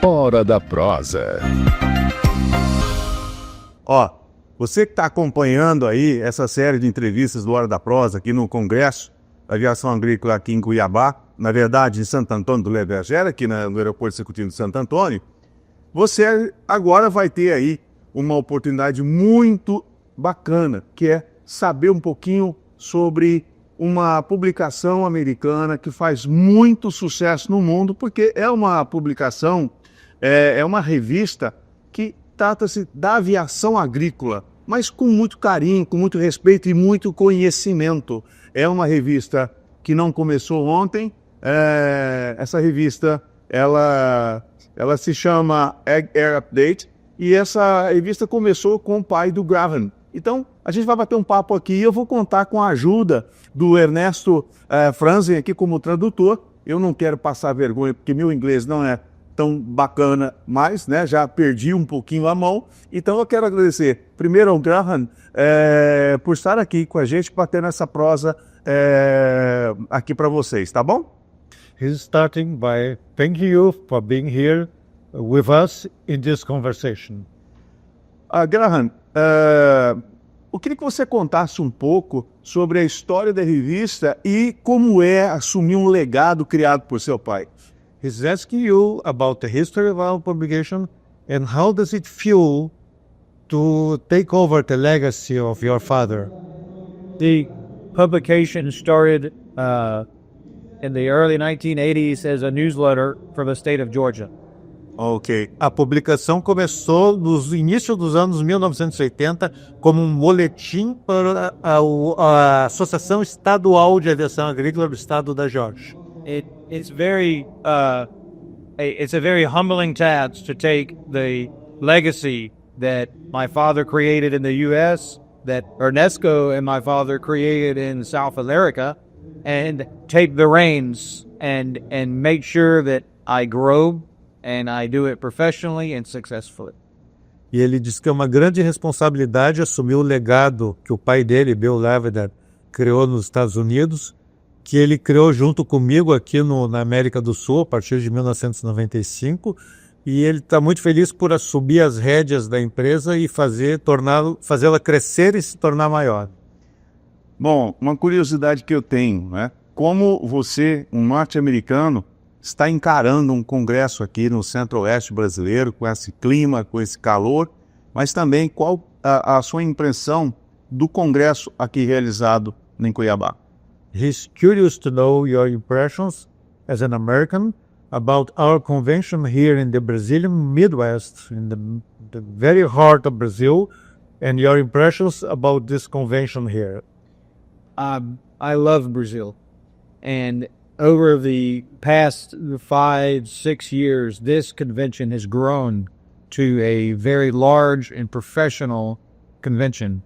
Hora da Prosa. Ó, você que está acompanhando aí essa série de entrevistas do Hora da Prosa aqui no Congresso da Aviação Agrícola aqui em Cuiabá, na verdade em Santo Antônio do Levergera, aqui no Aeroporto Executivo de Santo Antônio, você agora vai ter aí uma oportunidade muito bacana, que é saber um pouquinho sobre uma publicação americana que faz muito sucesso no mundo, porque é uma publicação, é uma revista que trata-se da aviação agrícola, mas com muito carinho, com muito respeito e muito conhecimento. É uma revista que não começou ontem, essa revista ela se chama Ag Air Update, e essa revista começou com o pai do Graham. Então, a gente vai bater um papo aqui e eu vou contar com a ajuda do Ernesto Franzen aqui como tradutor. Eu não quero passar vergonha, porque meu inglês não é tão bacana mais, né? Já perdi um pouquinho a mão. Então, eu quero agradecer primeiro ao Graham por estar aqui com a gente, batendo essa prosa aqui para vocês, tá bom? He's starting by thanking you for being here with us in this conversation. Graham, eu queria que você contasse um pouco sobre a história da revista e como é assumir um legado criado por seu pai. He's asking you about the history of our publication and how does it feel to take over the legacy of your father. The publication started in the early 1980s as a newsletter from the state of Georgia. Ok. A publicação começou nos inícios dos anos 1980 como um boletim para a Associação Estadual de Aviação Agrícola do Estado da Geórgia. It's a very humbling task to take the legacy that my father created in the U.S., that Ernesto and my father created in South America, and take the reins and make sure that I grow and I do it professionally and successfully. E ele diz que é uma grande responsabilidade assumir o legado que o pai dele, Bill Lavender, criou nos Estados Unidos, que ele criou junto comigo aqui na América do Sul, a partir de 1995, e ele está muito feliz por assumir as rédeas da empresa e fazê-la crescer e se tornar maior. Bom, uma curiosidade que eu tenho, né? Como você, um norte-americano, está encarando um congresso aqui no Centro-Oeste brasileiro, com esse clima, com esse calor, mas também qual a sua impressão do congresso aqui realizado em Cuiabá? He's curious to know your impressions as an American about our convention here in the Brazilian Midwest, in the very heart of Brazil, and your impressions about this convention here. I love Brazil, and over the past 5-6 years, this convention has grown to a very large and professional convention.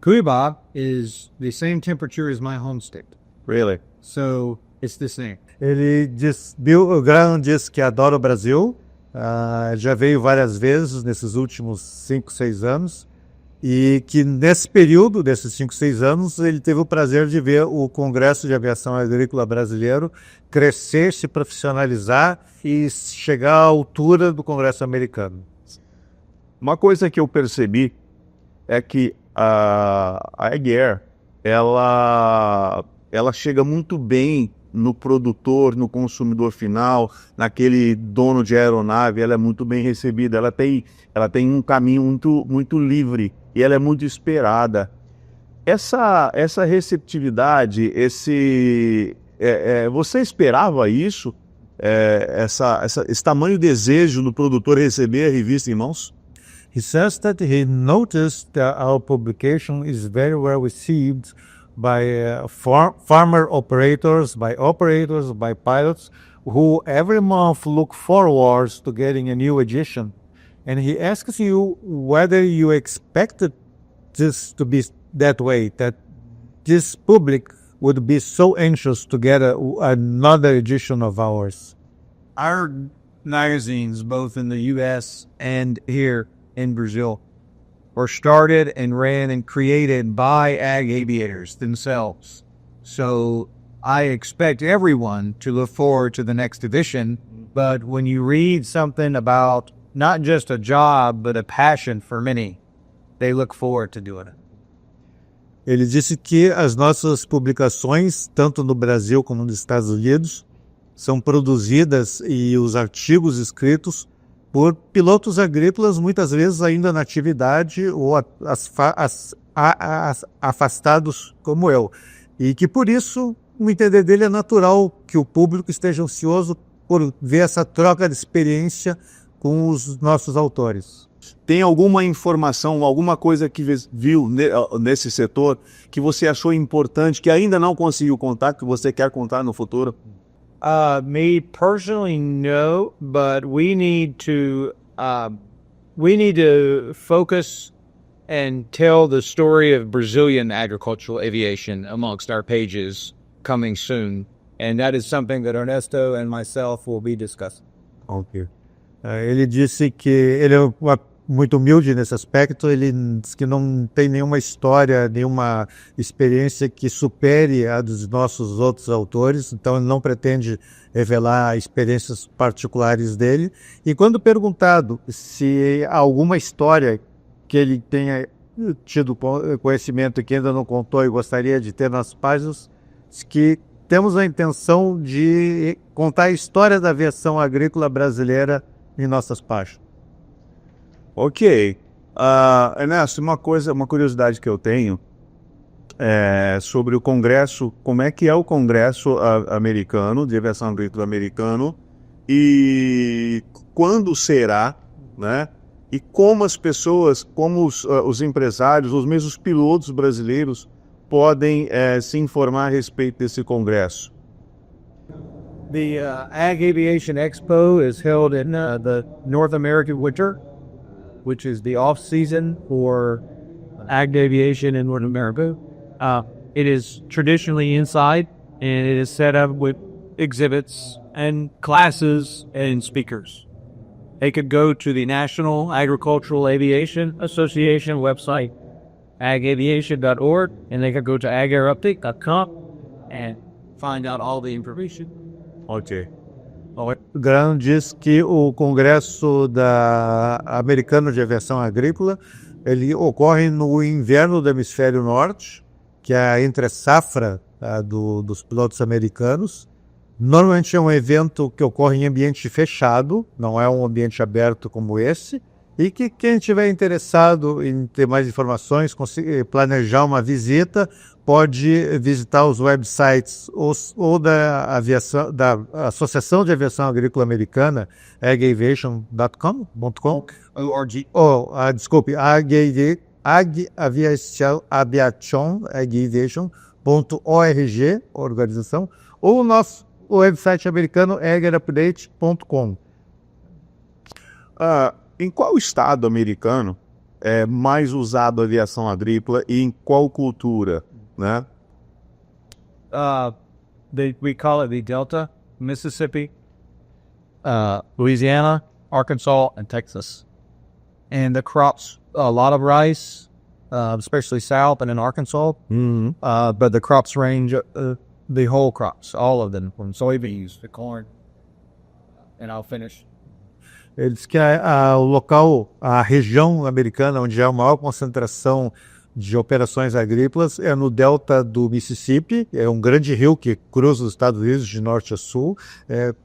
Cuiabá is the same temperature as my home state. Really? So it's the same. Bill Graham diz que adora o Brasil, já veio várias vezes nesses últimos 5-6 anos, e que nesse período, desses 5-6 anos, ele teve o prazer de ver o Congresso de Aviação Agrícola Brasileiro crescer, se profissionalizar e chegar à altura do Congresso americano. Uma coisa que eu percebi é que a Ag Air, ela chega muito bem no produtor, no consumidor final, naquele dono de aeronave. Ela é muito bem recebida, ela tem um caminho muito livre e ela é muito esperada. Essa receptividade, você esperava isso? Esse tamanho desejo do produtor receber a revista em mãos? He says that he noticed that our publication is very well received by farmer operators, by pilots, who every month look forward to getting a new edition. And he asks you whether you expected this to be that way, that this public would be so anxious to get another edition of ours. Our magazines, both in the U.S. and here in Brazil, were started and ran and created by ag aviators themselves. So I expect everyone to look forward to the next edition But when you read something about not just a job, but a passion for many, they look forward to doing it. Ele disse que as nossas publicações, tanto no Brasil como nos Estados Unidos, são produzidas e os artigos escritos por pilotos agrícolas, muitas vezes ainda na atividade ou afastados como eu. E que por isso, no entender dele, é natural que o público esteja ansioso por ver essa troca de experiência com os nossos autores. Tem alguma informação, alguma coisa que viu nesse setor que você achou importante, que ainda não conseguiu contar, que você quer contar no futuro? Me personally, no, but we need to focus and tell the story of Brazilian agricultural aviation amongst our pages coming soon, and that is something that Ernesto and myself will be discussing. Okay. Ele disse que ele é muito humilde nesse aspecto, ele diz que não tem nenhuma história, nenhuma experiência que supere a dos nossos outros autores, então ele não pretende revelar experiências particulares dele. E quando perguntado se há alguma história que ele tenha tido conhecimento e que ainda não contou e gostaria de ter nas páginas, diz que temos a intenção de contar a história da aviação agrícola brasileira em nossas páginas. Ok. Ernesto, uma curiosidade que eu tenho é sobre o Congresso, como é que é o Congresso americano, de aviação agrícola americano, e quando será, né? E como as pessoas, como os empresários, os mesmos pilotos brasileiros podem se informar a respeito desse Congresso? The Ag Aviation Expo is held in the North American winter, which is the off-season for ag aviation in North America. It is traditionally inside, and it is set up with exhibits and classes and speakers. They could go to the National Agricultural Aviation Association website, agaviation.org, and they could go to agairupdate.com and find out all the information. Ok. Graham diz que o Congresso Americano de Aviação Agrícola ele ocorre no inverno do Hemisfério Norte, que é a entre-safra dos pilotos americanos. Normalmente é um evento que ocorre em ambiente fechado, não é um ambiente aberto como esse, e que quem estiver interessado em ter mais informações, planejar uma visita, pode visitar os websites ou da Associação de Aviação Agrícola Americana, agaviation.com, desculpe, agaviation.org, organização, ou o nosso website americano, agairupdate.com. Em qual estado americano é mais usado a aviação agrícola e em qual cultura, né? We call it the Delta, Mississippi, Louisiana, Arkansas, and Texas. And the crops, a lot of rice, especially south and in Arkansas. Uhum. But the crops range, the whole crops, all of them, from soybeans to corn. And I'll finish. Ele diz que o local, a região americana onde há a maior concentração de operações agrícolas é no delta do Mississippi, é um grande rio que cruza os Estados Unidos de norte a sul.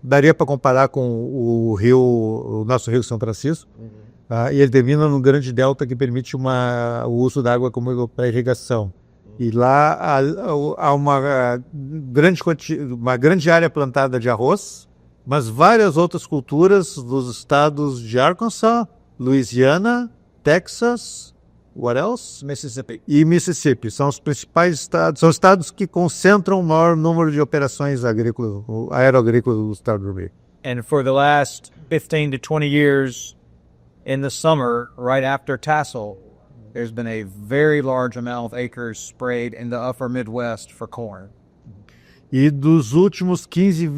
Daria para comparar com o nosso rio São Francisco. E ele termina num grande delta que permite o uso da água como para irrigação. E lá há uma grande área plantada de arroz, mas várias outras culturas dos estados de Arkansas, Louisiana, Texas, what else? Mississippi. E Mississippi. São os principais estados, são estados que concentram o maior número de operações agrícolas, aeroagrícolas do estado do Rio. And for the last 15 to 20 years, in the summer, right after tassel, there's been a very large amount of acres sprayed in the upper Midwest for corn. E dos últimos 15 a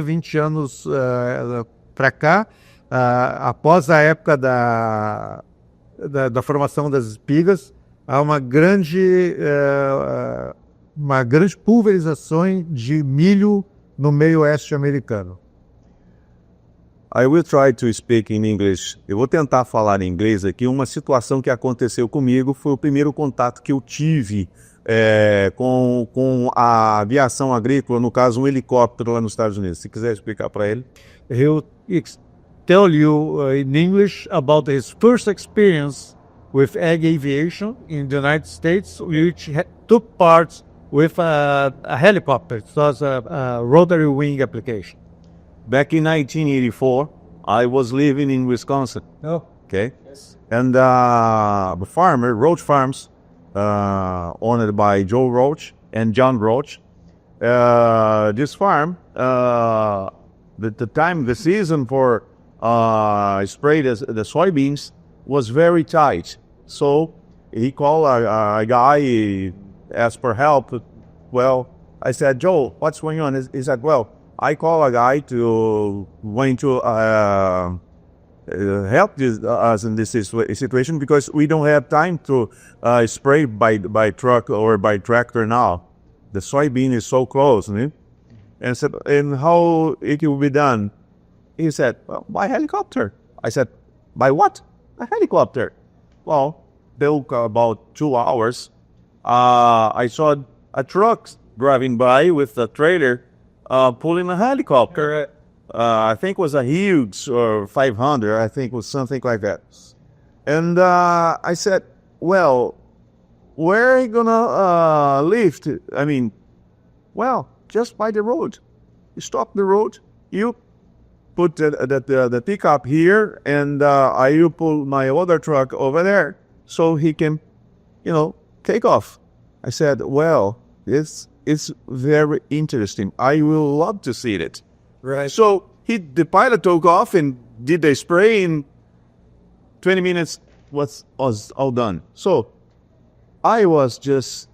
20 anos para cá, após a época da formação das espigas, há uma grande pulverização de milho no meio oeste americano. I will try to speak in English. Eu vou tentar falar em inglês aqui. Uma situação que aconteceu comigo foi o primeiro contato que eu tive com a aviação agrícola, no caso um helicóptero lá nos Estados Unidos. Se quiser explicar para ele. He'll tell you in English about his first experience with ag aviation in the United States, which took part with a helicopter. It was a rotary wing application. Back in 1984, I was living in Wisconsin. Oh. Okay. Yes. And the farmer, Roach Farms, owned by Joe Roach and John Roach. This farm, the season for spray the soybeans was very tight. So he called a guy, asked for help. Well, I said, Joe, what's going on? He said, well, I call a guy to help us in this situation because we don't have time to spray by truck or by tractor now. The soybean is so close, and said, and how it will be done? He said, well, by helicopter. I said, by what? A helicopter. Well, took about 2 hours. I saw a truck driving by with a trailer pulling a helicopter. I think it was a Hughes or 500. I think it was something like that. And I said, well, where are you gonna lift? I mean, well, just by the road. You stop the road, you put the pickup here, and I will pull my other truck over there so he can, take off. I said, well, it's very interesting. I will love to see it. Right. So the pilot took off and did the spray in 20 minutes was all done. So I was just,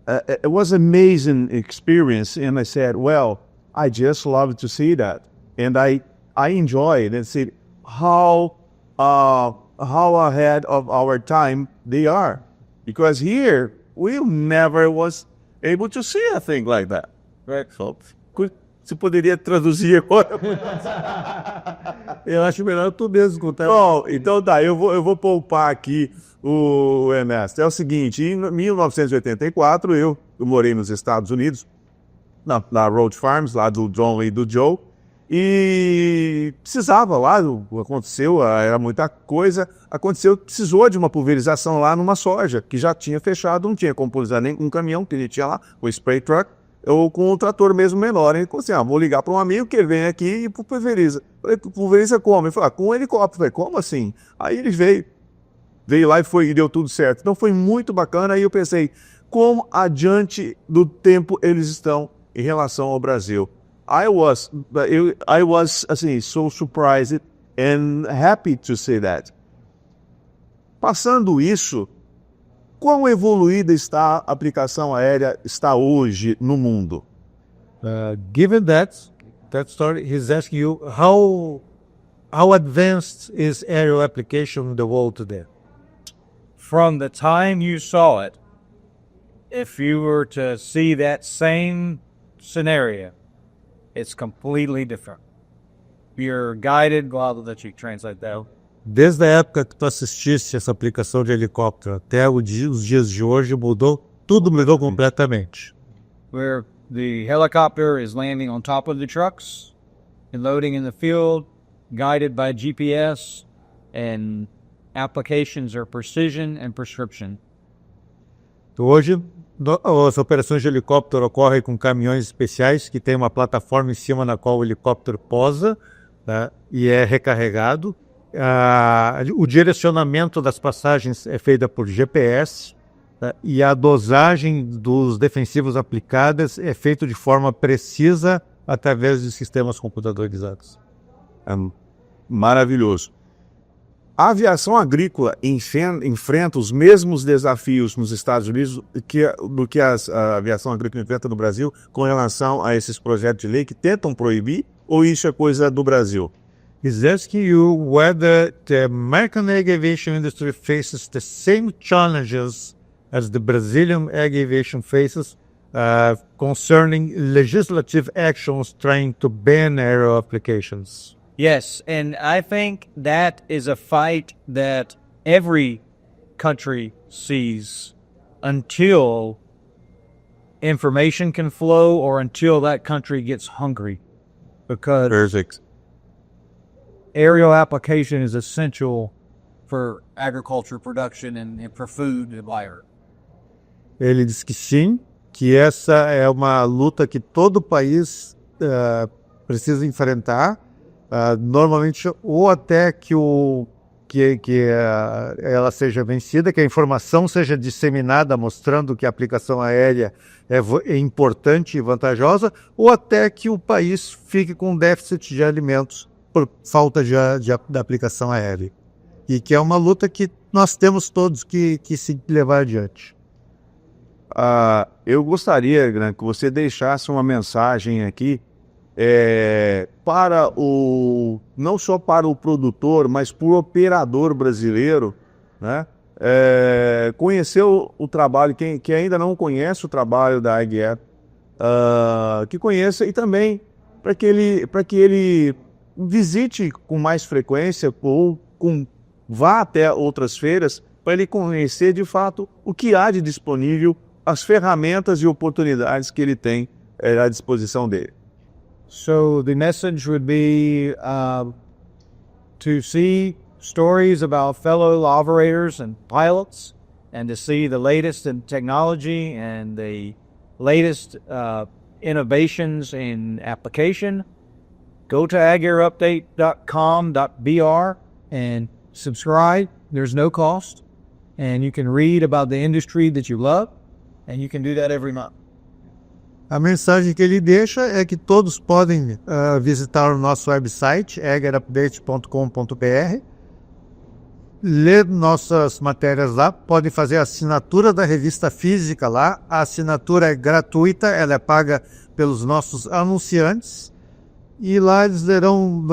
it was amazing experience. And I said, well, I just love to see that. And I enjoy it and see how ahead of our time they are. Because here, we never was able to see a thing like that. Right? So, você poderia traduzir agora? Eu acho melhor tu mesmo contar. Bom, então tá, eu vou poupar aqui o Ernesto. É o seguinte, em 1984 eu morei nos Estados Unidos, na Roach Farms, lá do John e do Joe, e precisava lá, aconteceu, era muita coisa, precisou de uma pulverização lá numa soja, que já tinha fechado, não tinha como pulverizar nem com um caminhão que ele tinha lá, o spray truck, ou com um trator mesmo menor. Ele falou assim, vou ligar para um amigo que ele vem aqui e pulveriza. Falei, pulveriza como? Ele falou, com um helicóptero. Falei, como assim? Aí ele veio lá e deu tudo certo. Então foi muito bacana, aí eu pensei, como adiante do tempo eles estão em relação ao Brasil. I was assim, so surprised and happy to see that. Passando isso, quão evoluída está a aplicação aérea hoje no mundo? Given that story, he's asking you how advanced is aerial application in the world today? From the time you saw it, if you were to see that same scenario, it's completely different. You're guided, well, I'll let you translate that. Desde a época que tu assististe essa aplicação de helicóptero até os dias de hoje, tudo mudou completamente. Where the helicopter is landing on top of the trucks and loading in the field, guided by GPS, and applications are precision and prescription. Hoje, as operações de helicóptero ocorrem com caminhões especiais que tem uma plataforma em cima na qual o helicóptero posa, tá, e é recarregado. O direcionamento das passagens é feita por GPS, tá, e a dosagem dos defensivos aplicadas é feita de forma precisa através de sistemas computadorizados. Maravilhoso. A aviação agrícola enfrenta os mesmos desafios nos Estados Unidos do que a aviação agrícola enfrenta no Brasil com relação a esses projetos de lei que tentam proibir, ou isso é coisa do Brasil? He's asking you whether the American ag aviation industry faces the same challenges as the Brazilian ag aviation faces concerning legislative actions trying to ban aerial applications. Yes, and I think that is a fight that every country sees until information can flow or until that country gets hungry. Because Perfect. aerial application is essential for agriculture production and for food and life. Ele diz que sim, que essa é uma luta que todo país precisa enfrentar, normalmente ou até que ela seja vencida, que a informação seja disseminada mostrando que a aplicação aérea é importante e vantajosa, ou até que o país fique com déficit de alimentos por falta da aplicação aérea. E que é uma luta que nós temos todos que se levar adiante. Eu gostaria, Gran, que você deixasse uma mensagem aqui para não só para o produtor, mas para o operador brasileiro, né? Conhecer o trabalho, quem ainda não conhece o trabalho da AgApp, que conheça, e também para que ele visite com mais frequência ou vá até outras feiras para ele conhecer de fato o que há de disponível, as ferramentas e oportunidades que ele tem à disposição dele. So the message would be to see stories about fellow operators and pilots, and to see the latest in technology and the latest innovations in application. Go to agairupdate.com.br and subscribe. There's no cost, and you can read about the industry that you love, and you can do that every month. A mensagem que ele deixa é que todos podem visitar o nosso website, agairupdate.com.br, ler nossas matérias lá, podem fazer a assinatura da revista física lá. A assinatura é gratuita, ela é paga pelos nossos anunciantes, e lá eles lerão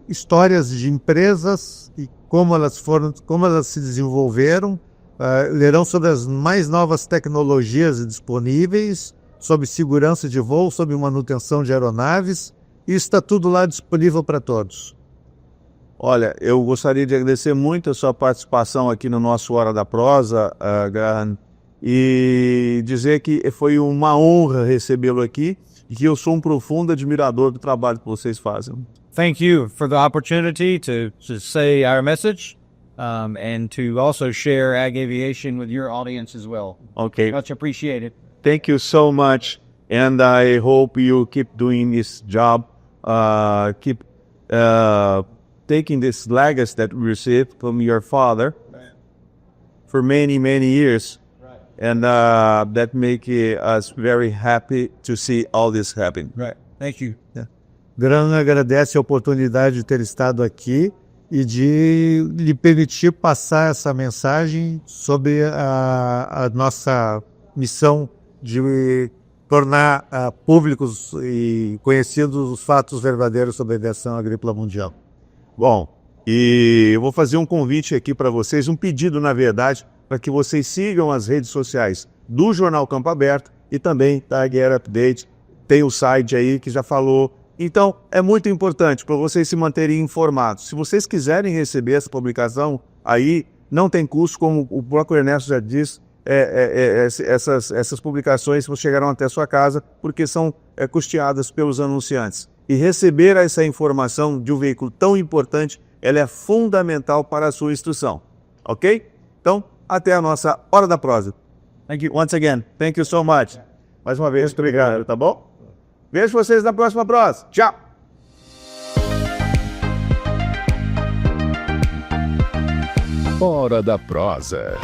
histórias de empresas e como elas se desenvolveram, lerão sobre as mais novas tecnologias disponíveis, sobre segurança de voo, sobre manutenção de aeronaves, e está tudo lá disponível para todos. Olha, eu gostaria de agradecer muito a sua participação aqui no nosso Hora da Prosa, Graham, e dizer que foi uma honra recebê-lo aqui e que eu sou um profundo admirador do trabalho que vocês fazem. Thank you for the opportunity to say our message and to also share Ag Aviation with your audience as well. Okay. Much appreciated. Thank you so much, and I hope you keep doing this job, keep taking this legacy that we received from your father for many, many years, and that make us very happy to see all this happen. Right. Thank you. Gran agradece a oportunidade de ter estado aqui e de lhe permitir passar essa mensagem sobre a nossa missão de tornar públicos e conhecidos os fatos verdadeiros sobre a aviação agrícola mundial. Bom, e eu vou fazer um convite aqui para vocês, um pedido, na verdade, para que vocês sigam as redes sociais do Jornal Campo Aberto e também da AgAir Update. Tem o site aí que já falou. Então, é muito importante para vocês se manterem informados. Se vocês quiserem receber essa publicação, aí não tem custo, como o próprio Ernesto já disse, essas publicações chegarão até a sua casa porque são custeadas pelos anunciantes. E receber essa informação de um veículo tão importante, ela é fundamental para a sua instrução. Ok? Então, até a nossa Hora da Prosa. Thank you once again. Thank you so much. Mais uma vez, obrigado, tá bom? Vejo vocês na próxima prosa. Tchau! Hora da Prosa.